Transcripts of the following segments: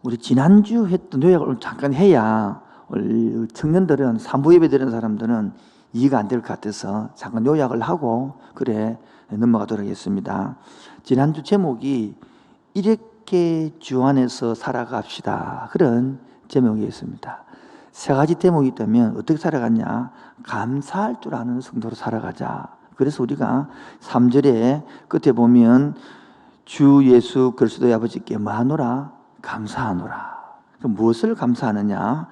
우리 지난주 했던 요약을 잠깐 해야 청년들은 산부 예배 드리는 사람들은 이해가 안 될 것 같아서 잠깐 요약을 하고 그래 넘어가도록 하겠습니다. 지난주 제목이 이렇게 주 안에서 살아갑시다, 그런 제목이었습니다. 세 가지 제목이 있다면 어떻게 살아갔냐? 감사할 줄 아는 성도로 살아가자. 그래서 우리가 3절에 끝에 보면 주 예수 그리스도의 아버지께 뭐하노라? 감사하노라. 무엇을 감사하느냐?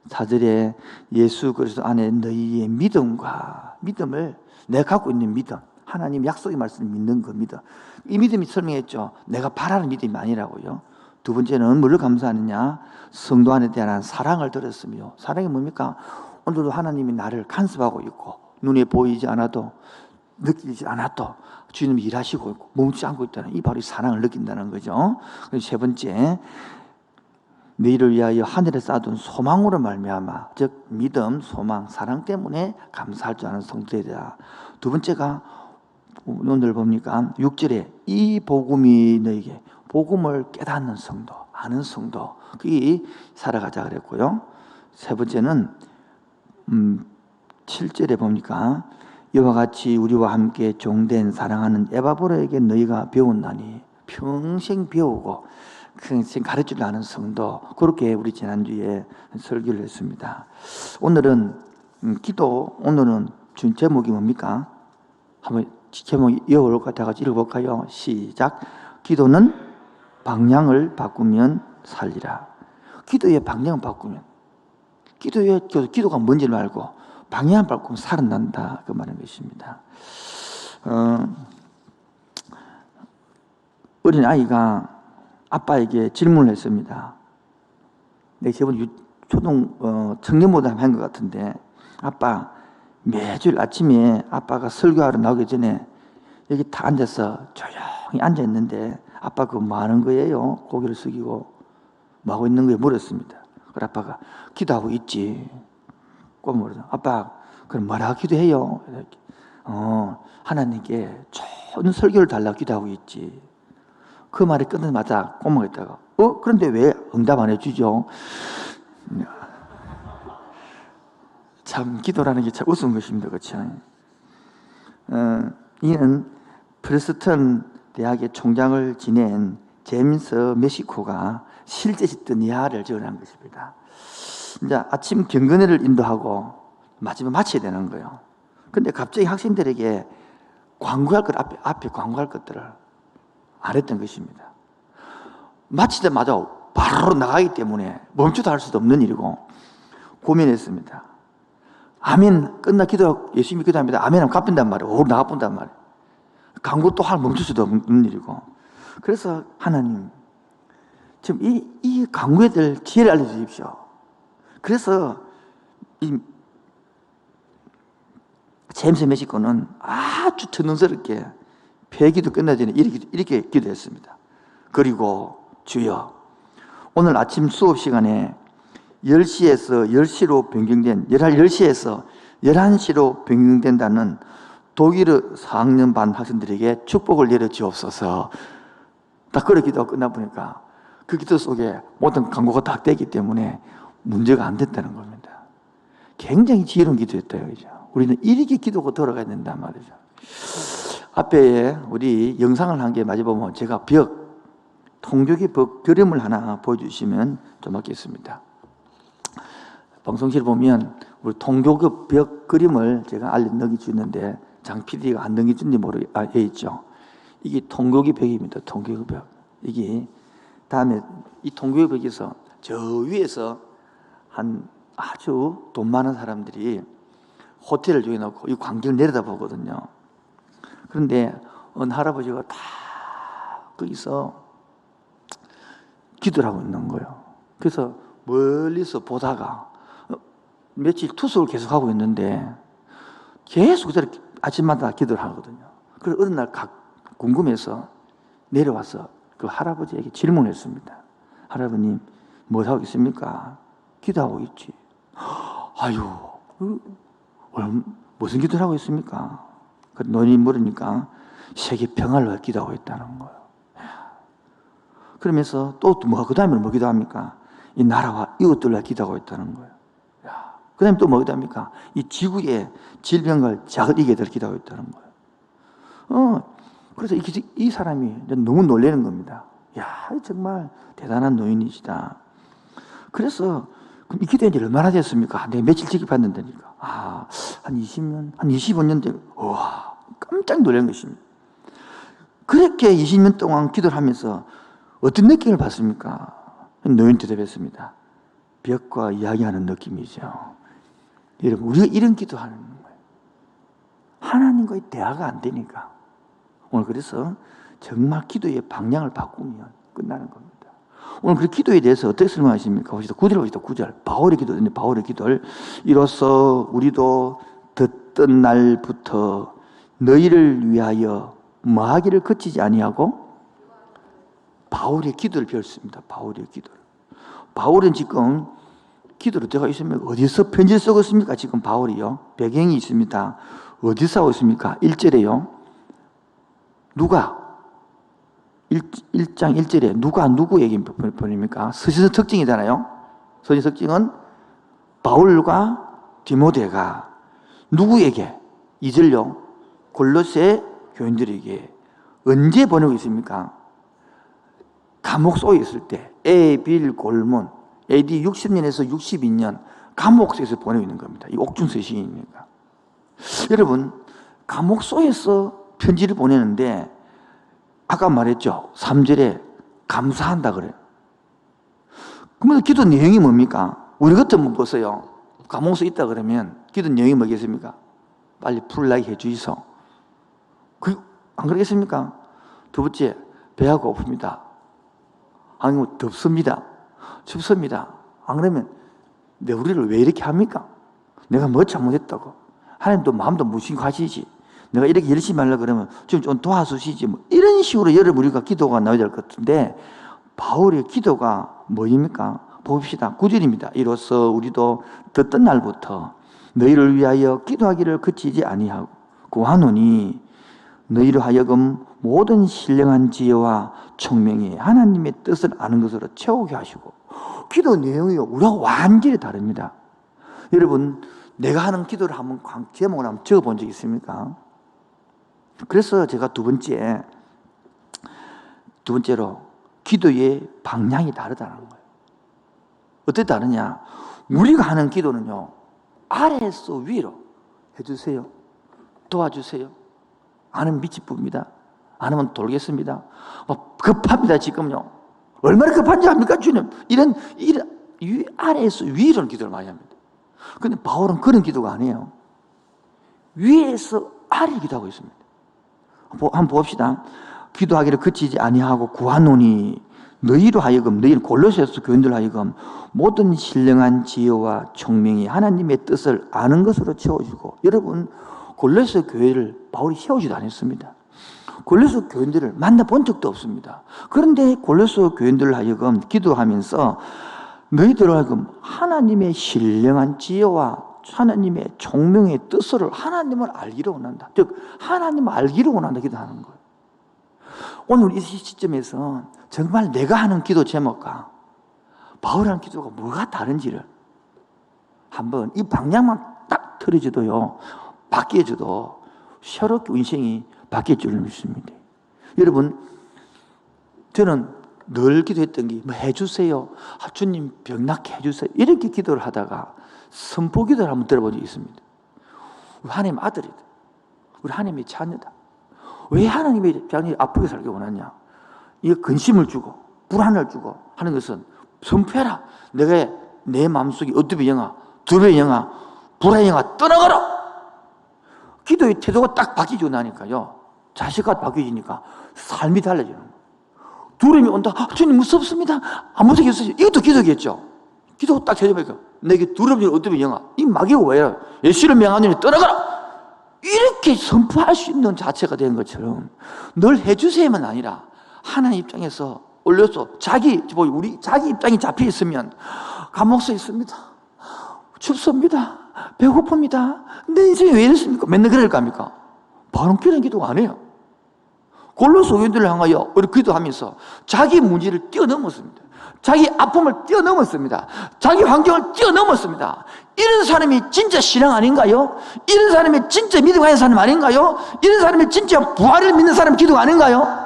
4절에 예수 그리스도 안에 너희의 믿음을, 내가 갖고 있는 믿음, 하나님 약속의 말씀을 믿는 그 믿음, 이 믿음이 설명했죠. 내가 바라는 믿음이 아니라고요. 두 번째는 뭐를 감사하느냐? 성도 안에 대한 사랑을 들었으며, 사랑이 뭡니까? 오늘도 하나님이 나를 간섭하고 있고 눈에 보이지 않아도 느끼지 않아도 주님이 일하시고 있고 멈추지 않고 있다는 이 바로 이 사랑을 느낀다는 거죠. 세 번째, 너희를 위하여 하늘에 쌓아둔 소망으로 말미암아, 즉 믿음, 소망, 사랑 때문에 감사할 줄 아는 성도들이다. 두 번째가 오늘 봅니까? 6절에 이 복음이 너에게, 복음을 깨닫는 성도, 아는 성도, 그게 살아가자 그랬고요. 세 번째는 7절에 보니까 이와 같이 우리와 함께 종된 사랑하는 에바브로에게 너희가 배웠나니, 평생 배우고 평생 가르치려 하는 성도, 그렇게 우리 지난주에 설교를 했습니다. 오늘은 기도, 오늘은 준 제목이 뭡니까? 한번 제목 이어올 것 같아서 읽어볼까요? 시작. 기도는 방향을 바꾸면 살리라. 기도의 방향을 바꾸면, 기도가 뭔지를 알고 방향을 바꾸면 살아난다, 그 말인 것입니다. 어린 아이가 아빠에게 질문을 했습니다. 내 저번 청년보다 한 것 같은데, 아빠, 매주 아침에 아빠가 설교하러 나오기 전에 여기 다 앉아서 조용히 앉아 있는데 아빠 그거 뭐 하는 거예요? 고개를 숙이고 뭐 하고 있는 거예요? 물었습니다. 그래 아빠가 기도하고 있지. 꼭 물어서 아빠 그럼 뭐라고 기도해요? 하나님께 좋은 설교를 달라고 기도하고 있지. 그 말이 끝나자마자 꼬마가 있다가 그런데 왜 응답 안 해주죠? 참 기도라는 게 참 우스운 것입니다. 그렇죠? 이는 프레스턴 대학의 총장을 지낸 제임스 메시코가 실제 있던 이야를 적어낸 것입니다. 이제 아침 경건회를 인도하고 마지막에 마쳐야 되는 거예요. 근데 갑자기 학생들에게 광고할 것, 앞에 광고할 것들을 안 했던 것입니다. 마치자마자 바로 나가기 때문에 멈추다 할 수도 없는 일이고 고민했습니다. 아멘, 끝나 기도, 열심히 기도합니다. 아멘 하면 갚는단 말이에요. 나가본단 말이에요. 광고 또 멈출 수도 없는 일이고. 그래서 하나님, 지금 이 광고에 대해 지혜를 알려주십시오. 그래서 이 제임스 메시코는 아주 천능스럽게 폐기도 끝나기 전에 이렇게 기도했습니다. 그리고 주여, 오늘 아침 수업 시간에 10시에서 10시로 변경된, 10시에서 11시로 변경된다는 독일어 4학년 반 학생들에게 축복을 내려주옵소서. 딱 그렇게 기도가 끝나보니까 그 기도 속에 모든 광고가 다 되기 때문에 문제가 안 됐다는 겁니다. 굉장히 지혜로운 기도였대요. 우리는 이렇게 기도가 돌아가야 된단 말이죠. 앞에 우리 영상을 한 개 마주보면 제가 통곡의 벽 그림을 하나 보여주시면 좀 하겠습니다. 방송실 보면 우리 통곡의 벽 그림을 제가 넘겨주는데 장 PD가 안 넘겨준지 있죠. 이게 통곡의 벽입니다. 통곡의 벽. 이게 다음에 이 통곡의 벽에서 저 위에서 한 아주 돈 많은 사람들이 호텔을 정해놓고 이 광경을 내려다보거든요. 그런데 어느 할아버지가 다 거기서 기도를 하고 있는 거예요. 그래서 멀리서 보다가 며칠 투숙을 계속하고 있는데 계속 그대로 아침마다 기도를 하거든요. 그래서 어느 날 궁금해서 내려와서 그 할아버지에게 질문을 했습니다. 할아버님, 뭐 하고 있습니까? 기도하고 있지. 아유, 무슨 기도를 하고 있습니까? 노인이 물으니까 세계 평화를 기도하고 있다는 거예요. 그러면서 또 뭐, 그 다음에 뭐 기도합니까? 이 나라와 이웃들을 기도하고 있다는 거예요. 그 다음에 또 뭐 기도합니까? 이 지구의 질병을 작을 이겨들 기도하고 있다는 거예요. 그래서 이 사람이 너무 놀라는 겁니다. 야, 정말 대단한 노인이시다. 그래서 그럼 이 기도한 지 얼마나 됐습니까? 내가 며칠 지급받는다니까. 한 20년, 한 25년 되고, 와, 깜짝 놀란 것입니다. 그렇게 20년 동안 기도를 하면서 어떤 느낌을 받습니까? 노인 대답했습니다. 벽과 이야기하는 느낌이죠. 여러분, 우리가 이런 기도하는 거예요. 하나님과의 대화가 안 되니까. 오늘 그래서 정말 기도의 방향을 바꾸면 끝나는 겁니다. 오늘 그 기도에 대해서 어떻게 설명하십니까? 보시다 9절 보시다 9절. 바울의 기도인데 바울의 기도를 이로써 우리도 듣던 날부터 너희를 위하여 뭐하기를 그치지 아니하고 바울의 기도를 배웠습니다. 바울의 기도를. 바울은 지금 기도로 들어가 있으면 어디서 편지를 쓰고 있습니까? 지금 바울이요. 배경이 있습니다. 어디서 하고 있습니까? 1절에요. 누가? 1장 1절에 누가 누구에게 보냅니까? 서신서 특징이잖아요. 서신서 특징은 바울과 디모데가 누구에게? 2절요. 골로새 교인들에게 언제 보내고 있습니까? 감옥 속에 있을 때 에빌 골문 AD 60년에서 62년 감옥 속에서 보내고 있는 겁니다. 이 옥중서 시인입니다. 여러분, 감옥 속에서 편지를 보내는데 아까 말했죠. 3절에 감사한다 그래요. 그러면 기도 내용이 뭡니까? 우리 같으면 보세요. 감옥 속에 있다 그러면 기도 내용이 뭐겠습니까? 빨리 풀나게 해주이소. 안 그러겠습니까? 두 번째, 배가 고픕니다. 아니면 덥습니다. 춥습니다. 안 그러면 내 우리를 왜 이렇게 합니까? 내가 뭐 잘못했다고? 하나님도 마음도 무심하시지. 내가 이렇게 열심히 하려고 그러면 좀 도와주시지. 뭐 이런 식으로 여러분 우리가 기도가 나와야 될 것 같은데 바울의 기도가 뭐입니까? 봅시다. 9절입니다. 이로써 우리도 듣던 날부터 너희를 위하여 기도하기를 그치지 아니하고 구하노니 너희로 하여금 모든 신령한 지혜와 총명이 하나님의 뜻을 아는 것으로 채우게 하시고 기도 내용이 우리가 완전히 다릅니다. 여러분, 내가 하는 기도를 한번 제목을 한번 적어본 적 있습니까? 그래서 제가 두 번째로 기도의 방향이 다르다는 거예요. 어떻게 다르냐? 우리가 하는 기도는요, 아래에서 위로 해주세요. 도와주세요. 안 하면 밑이 뿝니다. 안 하면 돌겠습니다. 급합니다, 지금요. 얼마나 급한지 압니까, 주님? 이런 아래에서 위로는 기도를 많이 합니다. 근데 바울은 그런 기도가 아니에요. 위에서 아래 기도하고 있습니다. 한번 봅시다. 기도하기를 그치지 아니하고 구하노니 너희로 하여금, 너희는 골로새서 교인들 하여금 모든 신령한 지혜와 총명이 하나님의 뜻을 아는 것으로 채워주고, 여러분 골로새 교회를 바울이 세우지도 않았습니다. 골로새 교인들을 만나본 적도 없습니다. 그런데 골로새 교인들 하여금 기도하면서 너희들 하여금 하나님의 신령한 지혜와 하나님의 총명의 뜻을 하나님을 알기를 원한다. 즉 하나님을 알기를 원한다 기도하는 거예요. 오늘 이 시점에서 정말 내가 하는 기도 제목과 바울이 하는 기도가 뭐가 다른지를 한번 이 방향만 딱 틀어져도요, 바뀌어져도 새롭게 인생이 바뀔 줄 믿습니다. 여러분, 저는 늘 기도했던 게 뭐 해주세요, 주님 병 낫게 해주세요, 이렇게 기도를 하다가 선포 기도를 한번 들어본 적이 있습니다. 우리 하나님 아들이다, 우리 하나님의 자녀다. 왜 하나님의 자녀이 아프게 살기 원하냐? 이 근심을 주고 불안을 주고 하는 것은 선포해라. 내가 내 마음속에 어둠의 영아, 두려움의 영아, 불안의 영아 떠나가라. 기도의 태도가 딱 바뀌고 나니까요, 자식과 바뀌어지니까 삶이 달라지는 거예요. 두려움이 온다. 주님 무섭습니다. 안 무섭게 해주세요. 이것도 기도겠죠. 기도가 딱 되어보니까 내게 두려움이 어둠의 영아, 이 마귀가 왜요? 예수를 명하노니 떠나가라. 이렇게 선포할 수 있는 자체가 된 것처럼 늘 해주세요만 아니라 하나님 입장에서 올려서 자기 입장이 잡혀 있으면 감옥에 있습니다. 춥습니다. 배고픕니다. 내 인생이 왜 이렇습니까? 맨날 그럴 겁니까? 바로 그런 기도가 안 해요. 골로새 교인들을 향하여 우리 기도하면서 자기 문제를 뛰어넘었습니다. 자기 아픔을 뛰어넘었습니다. 자기 환경을 뛰어넘었습니다. 이런 사람이 진짜 신앙 아닌가요? 이런 사람이 진짜 믿음 가진 사람 아닌가요? 이런 사람이 진짜 부활을 믿는 사람 기도 아닌가요?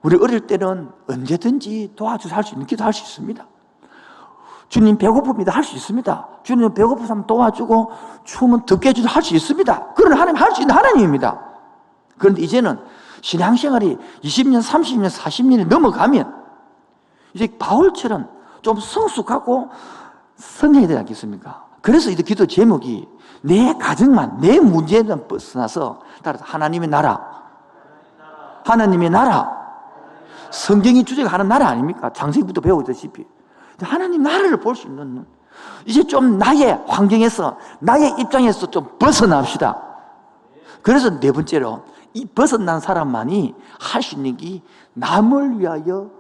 우리 어릴 때는 언제든지 도와주서 할 수 있는 기도 할 수 있습니다. 주님 배고픕니다. 할 수 있습니다. 주님 배고프면 도와주고 추우면 덥게 해주도 할 수 있습니다. 그런 하나님 할 수 있는 하나님입니다. 그런데 이제는 신앙생활이 20년, 30년, 40년이 넘어가면 이제 바울처럼 좀 성숙하고 성장해야 되지 않겠습니까? 그래서 이 기도 제목이 내 가정만, 내 문제만 벗어나서 따라서 하나님의 나라, 하나님의 나라, 성경이 주제가하는 나라 아닙니까? 창세기부터 배우다시피 하나님 나라를 볼 수 있는, 이제 좀 나의 환경에서, 나의 입장에서 좀 벗어납시다. 그래서 네 번째로 이 벗어난 사람만이 할 수 있는 게 남을 위하여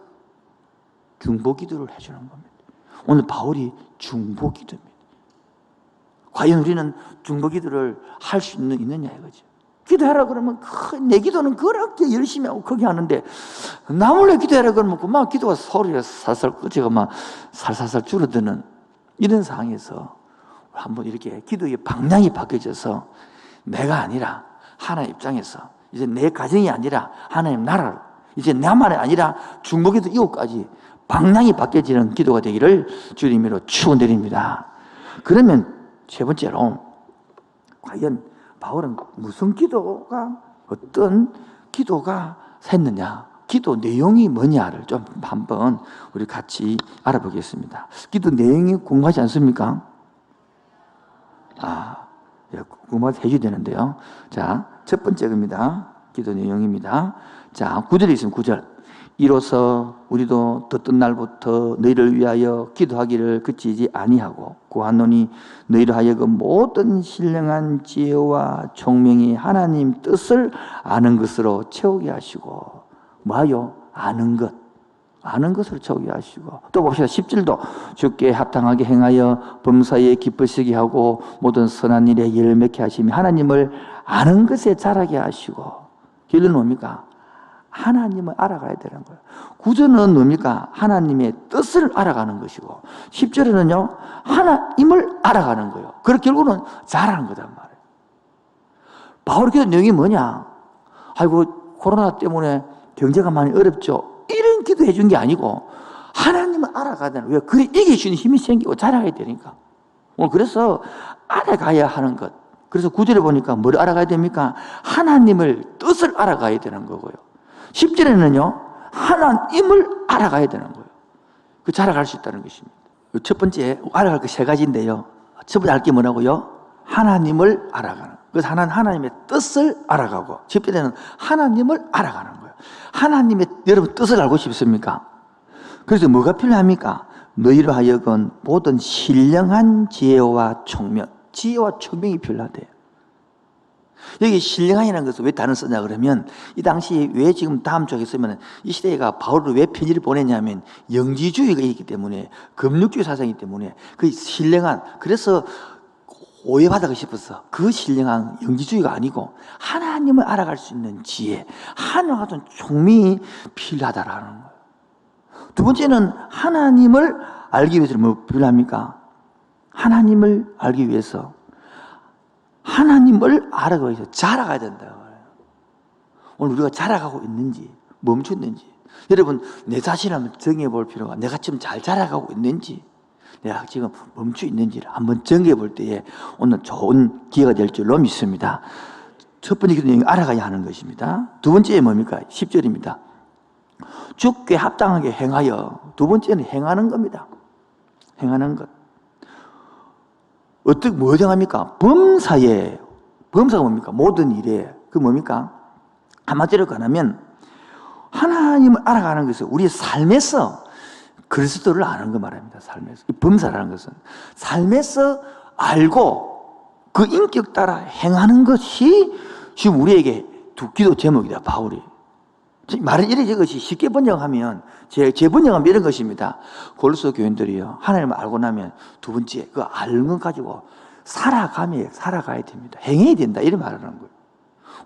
중보기도를 해주는 겁니다. 오늘 바울이 중보기도입니다. 과연 우리는 중보기도를 할 수 있느냐 이거죠. 기도하라 그러면 내 기도는 그렇게 열심히 하고 크게 하는데 남을 위해 기도하라 그러면 그만 기도가 소리가 살살 꺼지고 막 살살살 줄어드는 이런 상황에서 한번 이렇게 기도의 방향이 바뀌어져서 내가 아니라 하나님 입장에서 이제 내 가정이 아니라 하나님 나라로, 이제 나만이 아니라 중보기도 이곳까지 방향이 바뀌어지는 기도가 되기를 주님으로 축원드립니다. 그러면 세 번째로 과연 바울은 무슨 기도가, 어떤 기도가 샜느냐, 기도 내용이 뭐냐를 좀 한번 우리 같이 알아보겠습니다. 기도 내용이 궁금하지 않습니까? 궁금하게 해줘야 되는데요. 자, 첫 번째 겁니다. 기도 내용입니다. 자, 9절에 있습니다. 9절. 이로써 우리도 듣던 날부터 너희를 위하여 기도하기를 그치지 아니하고 구하노니 너희를 하여금 모든 신령한 지혜와 총명이 하나님 뜻을 아는 것으로 채우게 하시고, 뭐요? 아는 것. 아는 것으로 채우게 하시고. 또 봅시다. 10절도 주께 합당하게 행하여 범사에 기쁘시게 하고 모든 선한 일에 열매케 하시며 하나님을 아는 것에 자라게 하시고. 결론은 뭡니까? 하나님을 알아가야 되는 거예요. 9절은 뭡니까? 하나님의 뜻을 알아가는 것이고 10절에는요 하나님을 알아가는 거예요. 그래서 결국은 잘하는 거단 말이에요. 바울의 기도 내용이 뭐냐? 아이고 코로나 때문에 경제가 많이 어렵죠. 이런 기도 해준 게 아니고 하나님을 알아가야 되는 거예요. 그래 이길 수 있는 힘이 생기고 잘하게 되니까. 그래서 알아가야 하는 것. 그래서 9절에 보니까 뭘 알아가야 됩니까? 하나님을 뜻을 알아가야 되는 거고요. 10절에는요, 하나님을 알아가야 되는 거예요. 그 자라갈 수 있다는 것입니다. 첫 번째, 알아갈 게 세 가지인데요. 첫 번째 알 게 뭐라고요? 하나님을 알아가는. 그래서 하나님의 뜻을 알아가고, 10절에는 하나님을 알아가는 거예요. 하나님의, 여러분 뜻을 알고 싶습니까? 그래서 뭐가 필요합니까? 너희로 하여금 모든 신령한 지혜와 총명. 지혜와 총명이 필요하대요. 여기 신령한이라는 것을 왜 단어 쓰냐 그러면 이 당시 왜 지금 다음 쪽에 쓰면 이 시대가 바울을 왜 편지를 보냈냐면 영지주의가 있기 때문에 금육주의 사상이기 때문에 그 신령한, 그래서 오해받아가 싶어서 그 신령한 영지주의가 아니고 하나님을 알아갈 수 있는 지혜, 하나님 같은 총명이 필요하다라는 거예요. 두 번째는 하나님을 알기 위해서 뭐 필요합니까? 하나님을 알기 위해서 하나님을 알아가기 위해서 자라가야 된다고 해요. 오늘 우리가 자라가고 있는지 멈췄는지, 여러분 내 자신을 한번 정해 볼 필요가, 내가 지금 잘 자라가고 있는지 내가 지금 멈춰 있는지를 한번 정해 볼 때에 오늘 좋은 기회가 될 줄로 믿습니다. 첫 번째 기도 내용이 알아가야 하는 것입니다. 두 번째 뭡니까? 10절입니다. 주께 합당하게 행하여. 두 번째는 행하는 겁니다. 행하는 것. 어떻게, 뭐 정합니까? 범사에, 범사가 뭡니까? 모든 일에. 그 뭡니까? 한마디로 가면 하나님을 알아가는 것은 우리의 삶에서 그리스도를 아는 거 말합니다. 삶에서. 이 범사라는 것은 삶에서 알고 그 인격 따라 행하는 것이 지금 우리에게 두 기도 제목이다, 바울이. 말을 이래 저것이 쉽게 번역하면 제 번역하면 이런 것입니다. 골로새 교인들이요, 하나님을 알고 나면 두 번째 그 아는 것 가지고 살아가야 됩니다. 행해야 된다, 이런 말을 하는 거예요.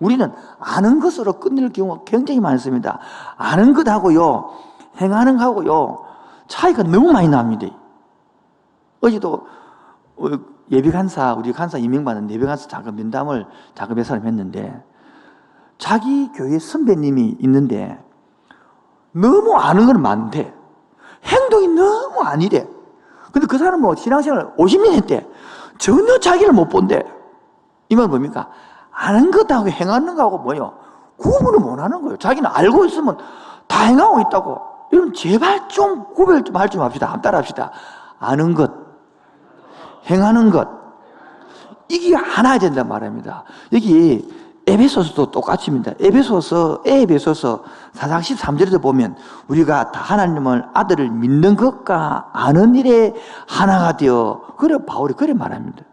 우리는 아는 것으로 끝낼 경우가 굉장히 많습니다. 아는 것하고요, 행하는 것하고요, 차이가 너무 많이 납니다. 어제도 예비간사, 우리 간사 임명받은 예비간사 작업 면담을 작업의 사람 했는데, 자기 교회 선배님이 있는데 너무 아는 건 많대. 행동이 너무 아니래. 근데 그 사람은 뭐 신앙생활 50년 했대. 전혀 자기를 못 본대. 이 말은 뭡니까? 아는 것하고 행하는 거하고 뭐요? 구분을 못 하는 거예요. 자기는 알고 있으면 다 행하고 있다고. 여러분 제발 좀 구별 좀 할 좀 합시다. 안 따라합시다. 아는 것, 행하는 것, 이게 하나야 된단 말입니다. 여기 에베소서도 똑같습니다. 에베소서 4장 13절에도 보면 우리가 다 하나님을 아들을 믿는 것과 아는 일에 하나가 되어, 그래 바울이 그래 말합니다.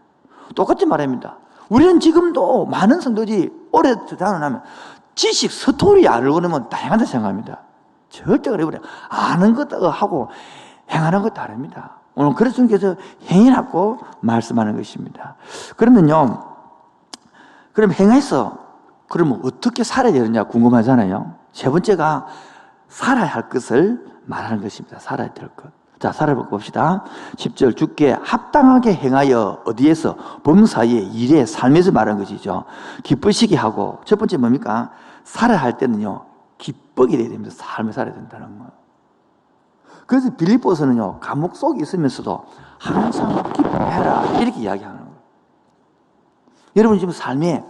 똑같이 말합니다. 우리는 지금도 많은 성도들이 오래 자라나면 지식 스토리 알고 그러면 다양하다 생각합니다. 절대 그래 버려. 아는 것하고 행하는 것 다릅니다. 오늘 그리스도께서 행위라고 말씀하는 것입니다. 그러면요, 그럼 행해서 그러면 어떻게 살아야 되느냐 궁금하잖아요. 세 번째가 살아야 할 것을 말하는 것입니다. 살아야 될 것. 자, 살아봅시다. 10절 주께 합당하게 행하여 어디에서? 범사에, 일에, 삶에서 말하는 것이죠. 기쁘시게 하고, 첫 번째 뭡니까? 살아야 할 때는요, 기쁘게 돼야 됩니다. 삶을 살아야 된다는 거예요. 그래서 빌립보서는요, 감옥 속에 있으면서도 항상 기뻐해라 이렇게 이야기하는 거예요. 여러분 지금 삶에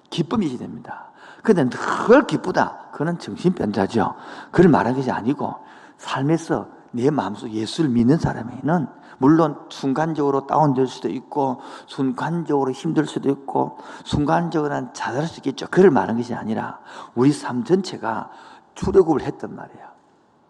기쁨이 있어야 됩니다. 그런데 늘 기쁘다, 그건 정신병자죠. 그걸 말하는 것이 아니고, 삶에서 내 마음속 예수를 믿는 사람에게는 물론 순간적으로 다운될 수도 있고, 순간적으로 힘들 수도 있고, 순간적으로는 자살할 수 있겠죠. 그걸 말하는 것이 아니라 우리 삶 전체가 출애굽을 했단 말이에요.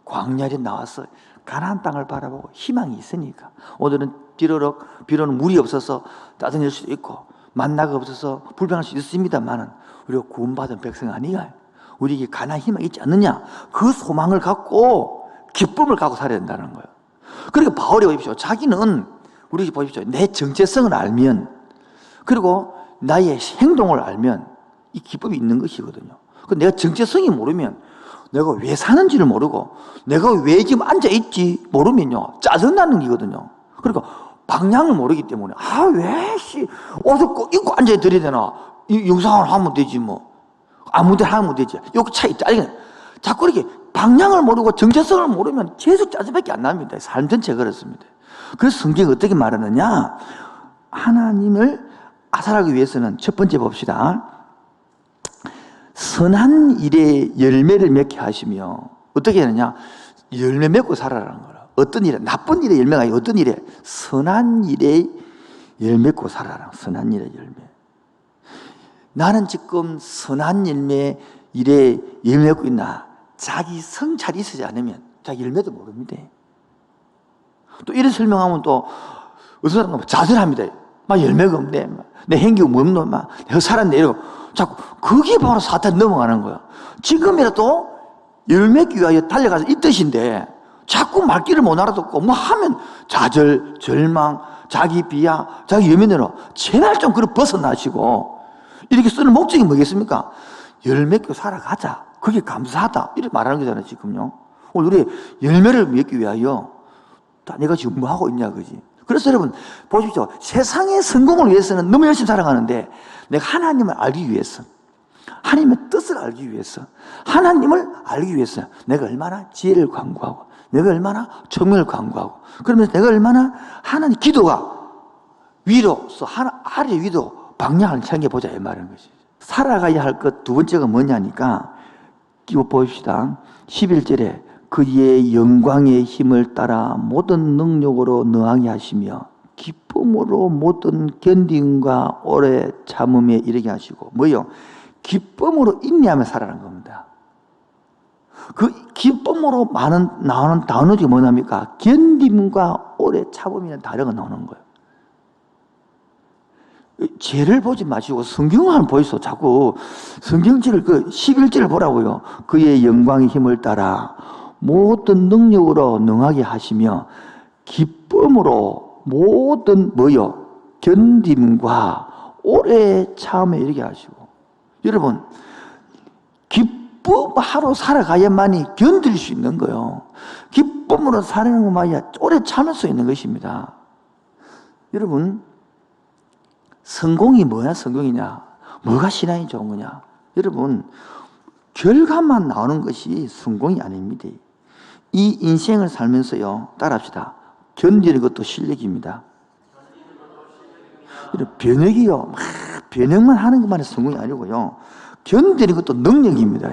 광야에 나와서 가나안 땅을 바라보고 희망이 있으니까. 오늘은 비로는 물이 없어서 짜증낼 수도 있고, 만나가 없어서 불평할 수 있습니다만은 우리가 구원받은 백성 아니야. 우리에게 가나안 희망이 있지 않느냐? 그 소망을 갖고 기쁨을 갖고 살아야 된다는 거예요. 그리고 바울이 보십시오. 자기는, 우리 보십시오. 내 정체성을 알면, 그리고 나의 행동을 알면 이 기쁨이 있는 것이거든요. 내가 정체성이 모르면, 내가 왜 사는지를 모르고, 내가 왜 지금 앉아있지 모르면요, 짜증나는 거거든요. 그러니까 방향을 모르기 때문에, 옷을 꼭 입고 앉아야 되나? 영상을 하면 되지, 뭐. 아무 데나 하면 되지. 여기 차이 짜증나. 자꾸 이렇게 방향을 모르고 정체성을 모르면 계속 짜증밖에 안 납니다. 삶 전체가 그렇습니다. 그래서 성경이 어떻게 말하느냐? 하나님을 아살하기 위해서는 첫 번째 봅시다. 선한 일에 열매를 맺게 하시며, 어떻게 하느냐? 열매 맺고 살아라는 거라. 어떤 일에? 나쁜 일에 열매가 아니라 어떤 일에? 선한 일에 열매 맺고 살아라. 선한 일에 열매. 나는 지금 선한 일에 열매 맺고 있나? 자기 성찰이 있지 않으면 자기 열매도 모릅니다. 또 이런 설명하면 또 어떤 사람은 자살합니다. 막 열매가 없네. 내 행기가 뭐 없노? 막 내가 살았네. 이러고 자꾸 그게 바로 사탄 넘어가는 거야. 지금이라도 열매 맺기 위하여 달려가서 이 뜻인데 자꾸 말귀를 못 알아듣고 뭐 하면 좌절, 절망, 자기 비하, 자기 열매내로 제발 좀 그걸 벗어나시고 이렇게 쓰는 목적이 뭐겠습니까? 열매 맺고 살아가자. 그게 감사하다. 이렇게 말하는 거잖아요, 지금요. 오늘 우리 열매를 맺기 위하여 다 내가 지금 뭐 하고 있냐, 그지? 그래서 여러분, 보십시오. 세상의 성공을 위해서는 너무 열심히 살아가는데, 내가 하나님을 알기 위해서, 하나님의 뜻을 알기 위해서, 하나님을 알기 위해서, 내가 얼마나 지혜를 강구하고, 내가 얼마나 총명을 강구하고, 그러면서 내가 얼마나 하나님 기도가 위로서, 아래 위도 방향을 챙겨보자, 이 말인 것이죠. 살아가야 할 것 두 번째가 뭐냐니까, 이거 보십시다. 11절에 그의 영광의 힘을 따라 모든 능력으로 능하게 하시며 기쁨으로 모든 견딤과 오래 참음에 이르게 하시고, 뭐요? 기쁨으로 인내하며 살아라는 겁니다. 그 기쁨으로 나오는 단어가 뭐냐니까 견딤과 오래 참음이라는 단어가 나오는 거예요. 죄를 보지 마시고 성경을 보이소. 자꾸 성경지를 11절을 보라고요. 그의 영광의 힘을 따라 모든 능력으로 능하게 하시며 기쁨으로 모든 뭐요? 견딤과 오래 참음에 이르게 하시고. 여러분, 기쁨하러 살아가야만이 견딜 수 있는 거예요. 기쁨으로 사는 것만이 오래 참을 수 있는 것입니다. 여러분, 성공이 뭐야? 성공이냐? 뭐가 신앙이 좋은 거냐? 여러분, 결과만 나오는 것이 성공이 아닙니다. 이 인생을 살면서요, 따라합시다. 견디는 것도 실력입니다. 변혁이요, 변혁만 하는 것만이 성공이 아니고요, 견디는 것도 능력입니다.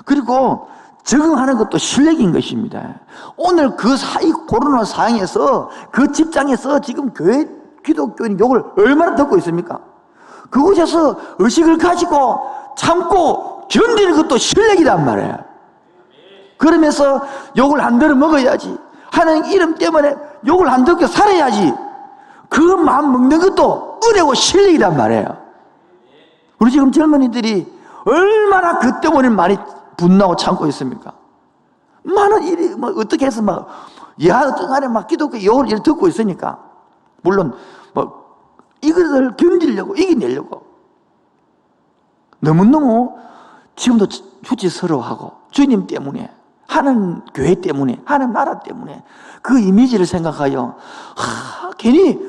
그리고 적응하는 것도 실력인 것입니다. 오늘 이 코로나 상황에서 그 직장에서 지금 교회 기독교인 욕을 얼마나 듣고 있습니까? 그곳에서 의식을 가지고 참고 견디는 것도 실력이란 말이에요. 그러면서 욕을 안 들어 먹어야지, 하나님 이름 때문에 욕을 안 듣고 살아야지, 그 마음 먹는 것도 은혜고 실력이란 말이에요. 우리 지금 젊은이들이 얼마나 그 때문에 많이 분노하고 참고 있습니까? 많은 일이 어떻게 해서 어떤 간에 기독교 욕을 이렇게 듣고 있으니까, 물론 이것을 견디려고, 이겨내려고 너무너무 지금도 수치스러워하고, 주님 때문에, 하나님 교회 때문에, 하나님 나라 때문에 그 이미지를 생각하여 괜히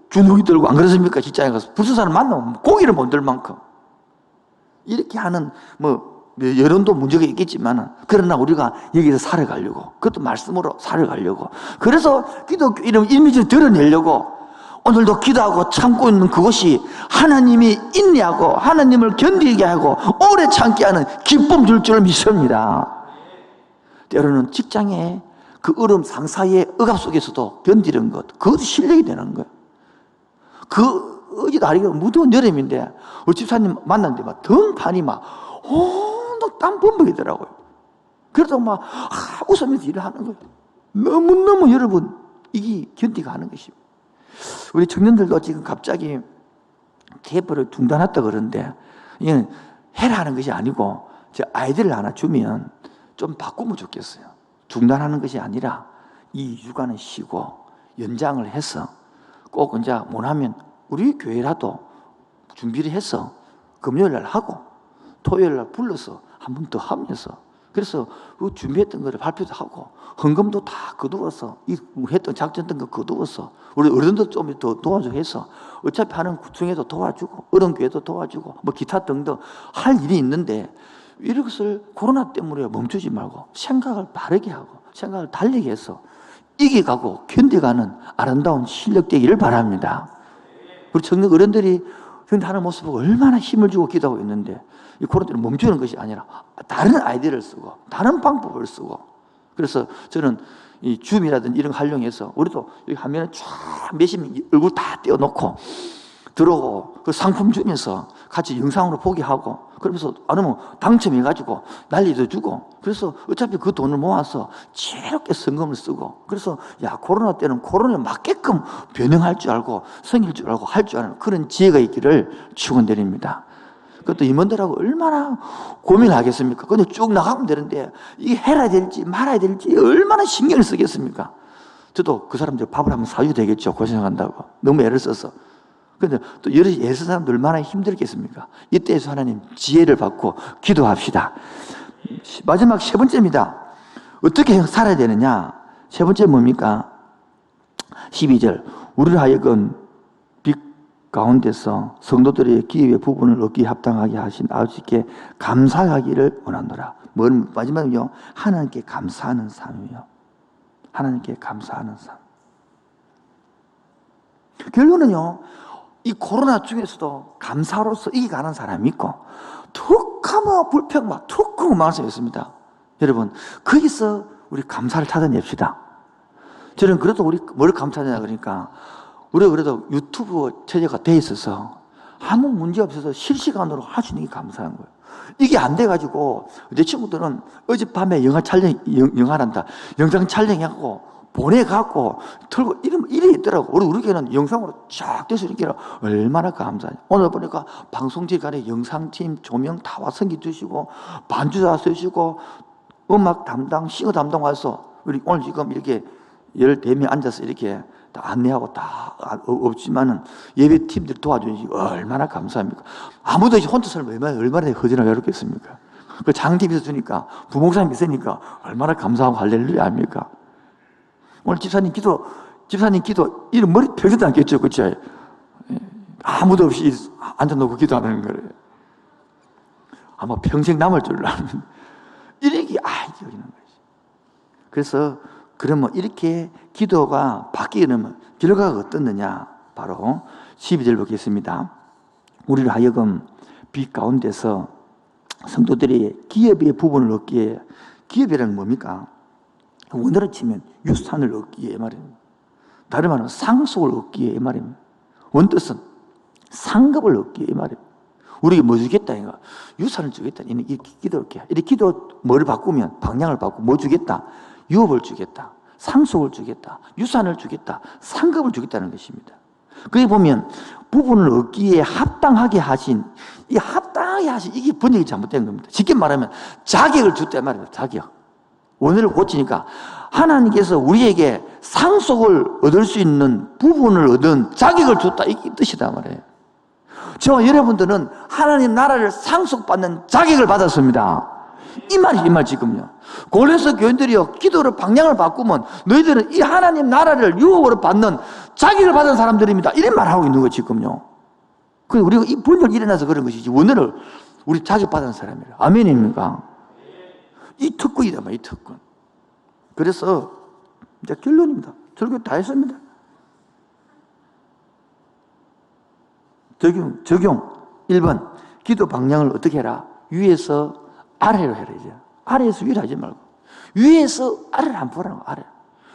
주눅이 들고, 안 그렇습니까? 직장에 가서 불순사를 만나면 고기를 못 들 만큼 이렇게 하는 여론도 문제가 있겠지만, 그러나 우리가 여기서 살아가려고, 그것도 말씀으로 살아가려고, 그래서 기독교 이런 이미지를 드러내려고 오늘도 기도하고 참고 있는 그것이 하나님이 인내하고 하나님을 견디게 하고 오래 참게 하는 기쁨 줄 줄 믿습니다. 때로는 직장에 그 어려움 상사의 억압 속에서도 견디는 것, 그것도 실력이 되는 거예요. 어제도 아니고 무더운 여름인데 우리 집사님 만났는데 등판이 땀 범벅이더라고요. 그래도 웃으면서 일을 하는 거예요. 너무너무 여러분, 이게 견디가 하는 것입니다. 우리 청년들도 지금 갑자기 테이프를 중단했다 그러는데, 이건 해라 하는 것이 아니고 아이디어를 하나 주면 좀 바꾸면 좋겠어요. 중단하는 것이 아니라 이 휴가는 쉬고 연장을 해서 꼭 이제 못하면 우리 교회라도 준비를 해서 금요일 날 하고 토요일 날 불러서 한 번 더 하면서, 그래서 그 준비했던 거를 발표도 하고 헌금도 다 거두어서, 했던 작전했던 거 거두어서 우리 어른도 좀 더 도와주고 해서, 어차피 하는 구청에도 도와주고 어른교회도 도와주고 기타 등등 할 일이 있는데, 이것을 코로나 때문에 멈추지 말고 생각을 바르게 하고 생각을 달리게 해서 이겨가고 견뎌가는 아름다운 실력 되기를 바랍니다. 우리 청년 어른들이 하는 모습을 보고 얼마나 힘을 주고 기도하고 있는데, 이 코로나를 멈추는 것이 아니라 다른 아이디어를 쓰고 다른 방법을 쓰고, 그래서 저는 이 줌이라든지 이런 거 활용해서 우리도 여기 화면에 쫙 몇십 명 얼굴 다 떼어놓고 들어오고 그 상품 주면서 같이 영상으로 보게 하고, 그러면서 안 오면 당첨해가지고 난리도 주고, 그래서 어차피 그 돈을 모아서 즐겁게 성금을 쓰고, 그래서 코로나 때는 코로나에 맞게끔 변형할 줄 알고 성일 줄 알고 할 줄 아는 그런 지혜가 있기를 축원드립니다. 그것도 임원들하고 얼마나 고민하겠습니까? 근데 쭉 나가면 되는데 이게 해야 될지 말아야 될지 얼마나 신경을 쓰겠습니까? 저도 그 사람들 밥을 한번 사줘야 되겠죠. 고생한다고 너무 애를 써서. 그런데 또 여러 예수 사람들 얼마나 힘들겠습니까? 이때에서 하나님 지혜를 받고 기도합시다. 마지막 세 번째입니다. 어떻게 살아야 되느냐? 세 번째 뭡니까? 12절. 우리를 하여금 빛 가운데서 성도들의 기회의 부분을 얻기에 합당하게 하신 아버지께 감사하기를 원하노라. 마지막은요, 하나님께 감사하는 삶이요. 하나님께 감사하는 삶. 결론은요, 이 코로나 중에서도 감사로서 이겨가는 사람이 있고, 툭 하면 불평 툭 하고 망할 수 있습니다. 여러분, 거기서 우리 감사를 찾아냅시다. 저는 그래도 우리 뭘 감사하냐 그러니까, 우리가 그래도 유튜브 체제가 돼 있어서 아무 문제 없어서 실시간으로 할 수 있는 게 감사한 거예요. 이게 안 돼가지고 내 친구들은 어젯밤에 영화란다 영상 촬영하고 보내갖고 틀고 이래 있더라고. 우리 교회는 영상으로 쫙 돼서 이렇게 얼마나 감사해요. 오늘 보니까 방송직간에 영상팀 조명 다 와 성기 주시고 반주자 쓰시고 음악 담당 싱어 담당 와서 우리 오늘 지금 이렇게 14명 앉아서 이렇게 다 안내하고 다 없지만은 예배팀들 도와주니 얼마나 감사합니까? 아무도 혼자 살면 얼마나 허전하고 외롭겠습니까? 그 장팀에서 주니까, 부목사님 있으니까 얼마나 감사하고 할렐루야 합니까? 오늘 집사님 기도, 이런 머리 펴지도 않겠죠, 그쵸? 아무도 없이 앉아놓고 기도하는 거예요. 아마 평생 남을 줄 아는. 이렇게, 이게 여기는 거지. 그래서, 그러면 이렇게 기도가 바뀌려면 결과가 어떻느냐? 바로 12절 보겠습니다. 우리를 하여금 빛 가운데서 성도들이 기업의 부분을 얻기에, 기업이라는 뭡니까? 원어로 치면 유산을 얻기에 말입니다. 다른 말은 상속을 얻기에 말입니다. 원뜻은 상급을 얻기에 말입니다. 우리에게 뭐 주겠다, 이거. 유산을 주겠다. 이렇게 기도할게. 이렇게 기도 뭐를 바꾸면, 방향을 바꾸고 뭐 주겠다? 유업을 주겠다. 상속을 주겠다. 유산을 주겠다. 상급을 주겠다는 것입니다. 거기 보면 부분을 얻기에 합당하게 하신, 이게 번역이 잘못된 겁니다. 쉽게 말하면 자격을 줬단 말입니다. 자격. 원어를 고치니까 하나님께서 우리에게 상속을 얻을 수 있는 부분을 얻은 자격을 줬다. 이게 뜻이다 말이에요. 저와 여러분들은 하나님 나라를 상속받는 자격을 받았습니다. 이 말 지금요. 골로새 교인들이요, 기도를 방향을 바꾸면 너희들은 이 하나님 나라를 유업으로 받는 자격을 받은 사람들입니다. 이런 말 하고 있는 거 지금요. 그 우리가 이 번역이 일어나서 그런 것이지 원어를 우리 자격 받은 사람이라. 아멘입니까? 이 특권이다, 이 특권. 그래서 이제 결론입니다. 설교 다 했습니다. 적용 1번 기도 방향을 어떻게 해라? 위에서 아래로 해라. 이제 아래에서 위로 하지 말고 위에서 아래를 안 보라고.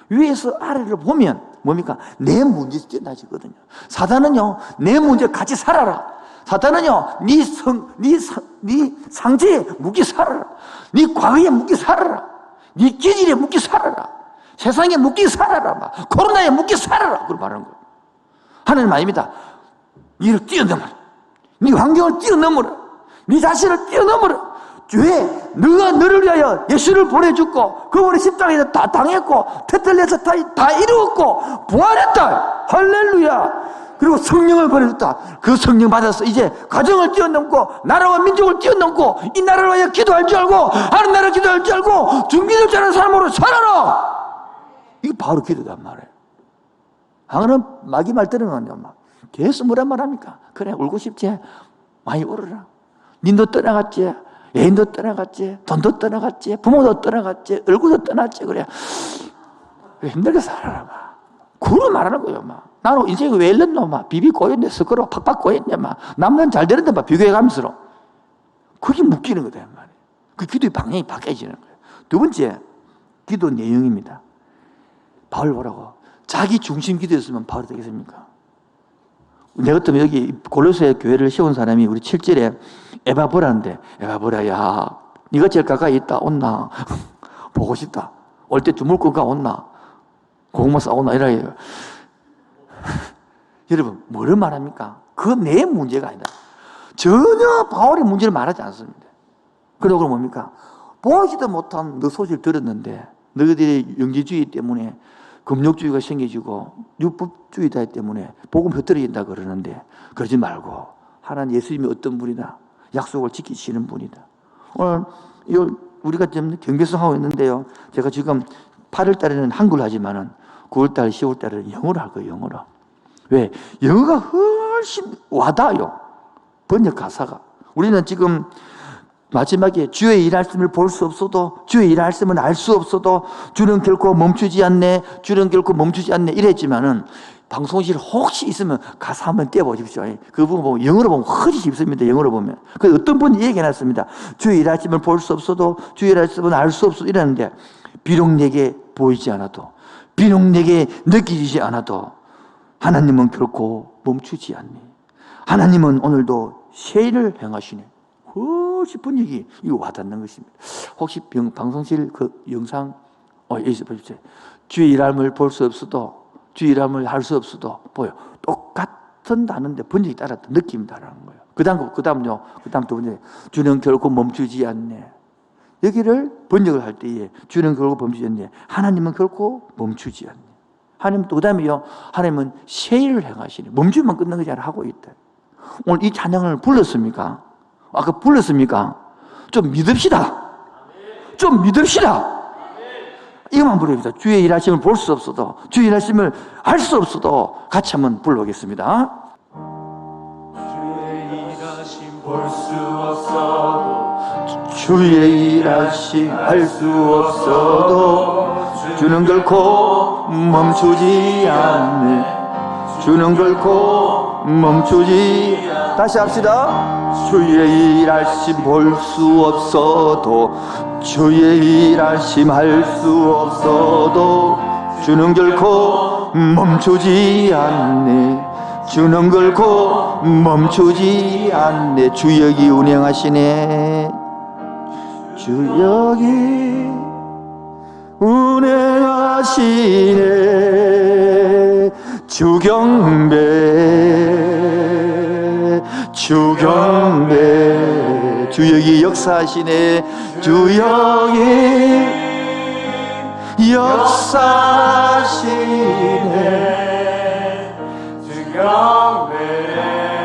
위에서 아래를 보면 뭡니까? 내 문제 끝나지거든요. 사단은요, 내 문제 같이 살아라. 사단은요, 네 상처에 묶여 살아라. 네 과거에 묶여 살아라. 네 기질에 묶여 살아라. 세상에 묶여 살아라. 코로나에 묶여 살아라. 그걸 말하는 거예요. 하나님 아닙니다. 이를 뛰어넘어라. 네 환경을 뛰어넘어라. 네 자신을 뛰어넘어라. 왜? 너가 너를 위하여 예수를 보내줬고 그분이 십자가에서 다 당했고 태틀에서 다 이루었고 부활했다. 할렐루야. 그리고 성령을 보내줬다. 그 성령 받아서 이제 가정을 뛰어넘고 나라와 민족을 뛰어넘고 이 나라를 위하여 기도할 줄 알고 하는 나라 기도할 줄 알고 중기도자라는 사람으로 살아라. 이게 바로 기도단 말이에요. 하나는 마귀 말 들으면요, 막 계속 뭐란 말 합니까? 그래, 울고 싶지? 많이 울어라. 님도 떠나갔지? 애인도 떠나갔지? 돈도 떠나갔지? 부모도 떠나갔지? 얼굴도 떠났지? 그래. 힘들게 살아라, 막. 그걸 말하는 거예요, 막. 나는 인생이 왜 이랬노, 막. 비비 꼬였네, 스크로 팍팍 꼬였네, 막. 남는 잘 되는데, 막. 비교해가면서. 그게 묶이는 거다, 말이에요. 그 기도의 방향이 바뀌어지는 거예요. 두 번째, 기도 내용입니다. 바울 보라고. 자기 중심 기도였으면 바울이 되겠습니까? 내가 어쩌면 여기 골로새 교회를 세운 사람이 우리 7절에 에바보라는데, 에바보라, 야, 네가 제일 가까이 있다, 온나? 보고 싶다. 올 때 주물 끌고 온나? 고구마 싸오나? 이래요. 여러분, 뭐를 말합니까? 그 내 문제가 아니다. 전혀 바울의 문제를 말하지 않습니다. 그러고 뭡니까? 보지도 못한 너 소식을 들었는데, 너희들의 영지주의 때문에 금욕주의가 생겨지고 율법주의다 때문에 복음 흩어진다 그러는데 그러지 말고 하나님 예수님이 어떤 분이다. 약속을 지키시는 분이다. 오늘 우리가 지금 경배송 하고 있는데요. 제가 지금 8월 달에는 한글로 하지만은 9월 달, 10월 달에는 영어로 할 거예요. 영어로. 왜? 영어가 훨씬 와닿아요. 번역 가사가. 우리는 지금 마지막에 주의 일하심을 볼 수 없어도 주의 일하심은 알 수 없어도 주는 결코 멈추지 않네. 주는 결코 멈추지 않네. 이랬지만은 방송실 혹시 있으면 가사 한번 떼어보십시오. 그 부분 보면 영어로 보면 훨씬 쉽습니다. 영어로 보면. 그 어떤 분이 얘기해놨습니다. 주의 일하심을 볼 수 없어도 주의 일하심은 알 수 없어도 이랬는데 비록 내게 보이지 않아도 비록 내게 느끼지 않아도 하나님은 결코 멈추지 않네. 하나님은 오늘도 새 일을 행하시네. 훨씬 분위기 이거 와닿는 것입니다. 혹시 방송실 그 영상 여기서 보십시오. 주의 일함을 볼 수 없어도 주의 일함을 할 수 없어도 보여. 똑같은 단어인데 번역이 따랐다. 느낌이 다르는 거예요. 그다음 두 번째 주는 결코 멈추지 않네. 여기를 번역을 할 때에 주는 결코 멈추지 않네. 하나님은 결코 멈추지 않네. 하나님 또 그다음에요, 하나님은 세일을 행하시니 멈추면 끝난 것이 아니라 하고 있대. 오늘 이 찬양을 불렀습니까? 아까 불렀습니까? 좀 믿읍시다. 좀 믿읍시다. 이것만 부릅니다. 주의 일하심을 볼 수 없어도, 주의 일하심을 할 수 없어도 같이 한번 불러보겠습니다. 주의 일하심 볼 수 없어도, 주의 일하심 할 수 없어도 주는 결코 멈추지 않네. 주는 결코 멈추지. 다시 합시다. 주의 일하심 볼 수 없어도, 주의 일하심 할 수 없어도 주는 결코 멈추지 않네. 주는 결코 멈추지 않네. 주역이 운행하시네. 주역이 운행하시네. 주경배 주경배 주역이 역사하시네. 주역이 역사하시네. 주경배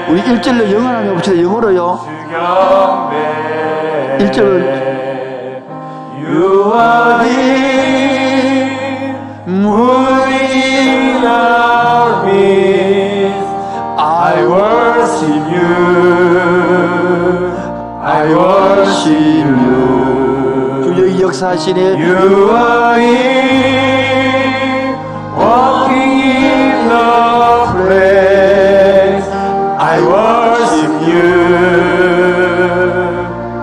우리 1절로 영어 하나 해봅시다. 영어로요. 주경배 1절 You are here moving in our midst. I worship you. I worship you. 주역이 역사하시네. You are here walking in the place. I worship you.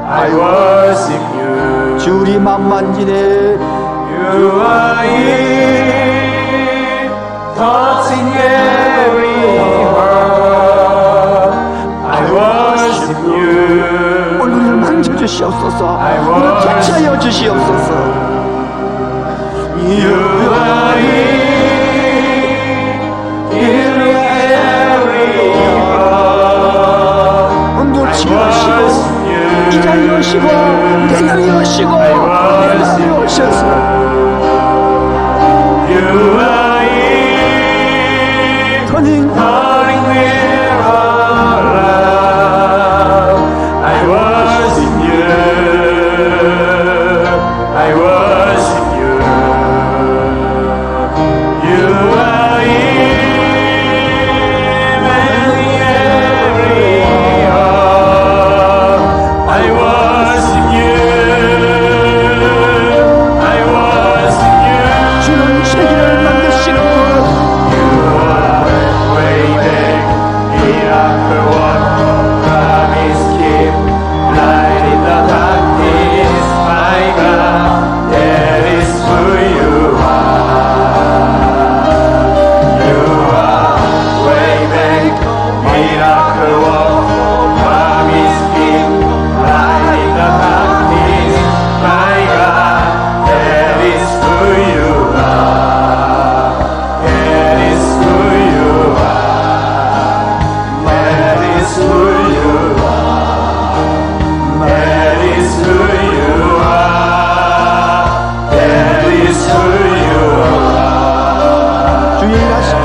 I worship you. 주리 만만지네. You are here touching every heart. I worship you. 오늘 우리를 만져주시옵소서. 우리를 터치하여 주시옵소서. You are here healing every heart. 놓지 마시고 이 자리에 오시고 내 자리에 오시고 내 자리에 오셔서 You are here 터닝 turning with our love. I worship you. I worship you. You are here mending every heart. I worship you. I worship you. 주는 세계를 만드시는 Way back, miracle work, promise keep, light in the darkness, my God, that is who you are. You are way back, miracle work, promise keep, light in the darkness, my God, that is who you are. That is who you are. That is who you are. That is who you are. That is who you are. 주의 일하시는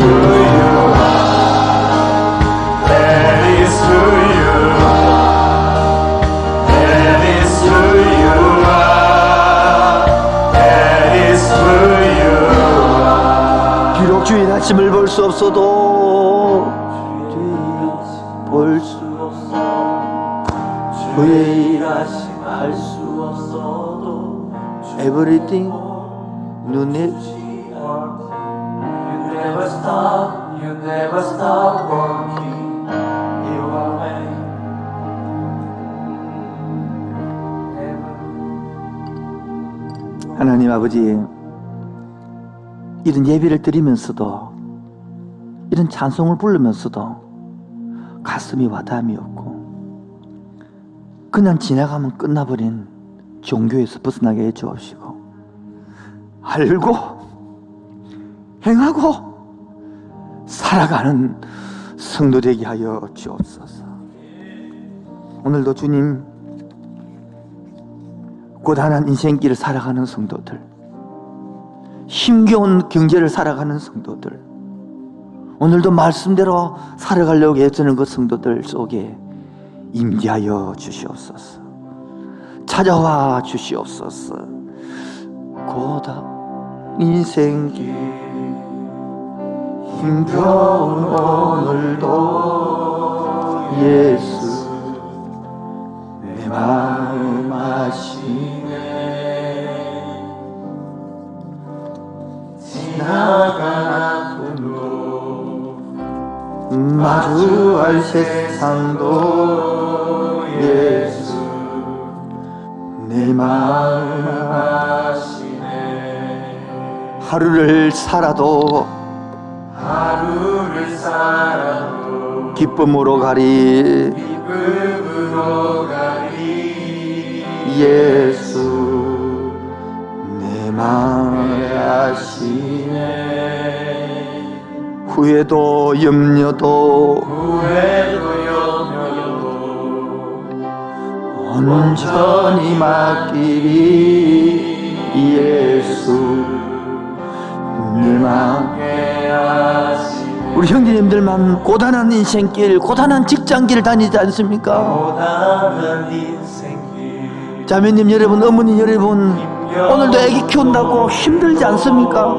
Who you are. That is who you are. That is who you are. That is who you are. 비록 주의 일하심을 볼 수 없어도 볼 수 주의 일하심 할 수 없어도 everything 눈에 You never stop, you never stop working. You are 하나님 아버지, 이런 예배를 드리면서도 이런 찬송을 부르면서도 가슴이 와닿음이 없고 그냥 지나가면 끝나버린 종교에서 벗어나게 해주옵시고 알고 행하고 살아가는 성도 되게 하여 주옵소서. 오늘도 주님 고단한 인생길을 살아가는 성도들, 힘겨운 경제를 살아가는 성도들, 오늘도 말씀대로 살아가려고 애쓰는 그 성도들 속에 임재하여 주시옵소서. 찾아와 주시옵소서. 고다 인생길 힘겨운 오늘도 예수 내 마음 아시네. 지나간 아픔도 마주할 세상도 예수 내 마음 아시네. 하루를 살아도 기쁨으로 가리 예수 내 마음 아시네. 후회도 염려도 온전히 맡기리 예수 내 마음. 우리 형제님들만 고단한 인생길, 고단한 직장길 다니지 않습니까? 자매님 여러분, 어머니 여러분, 오늘도 애기 키운다고 힘들지 않습니까?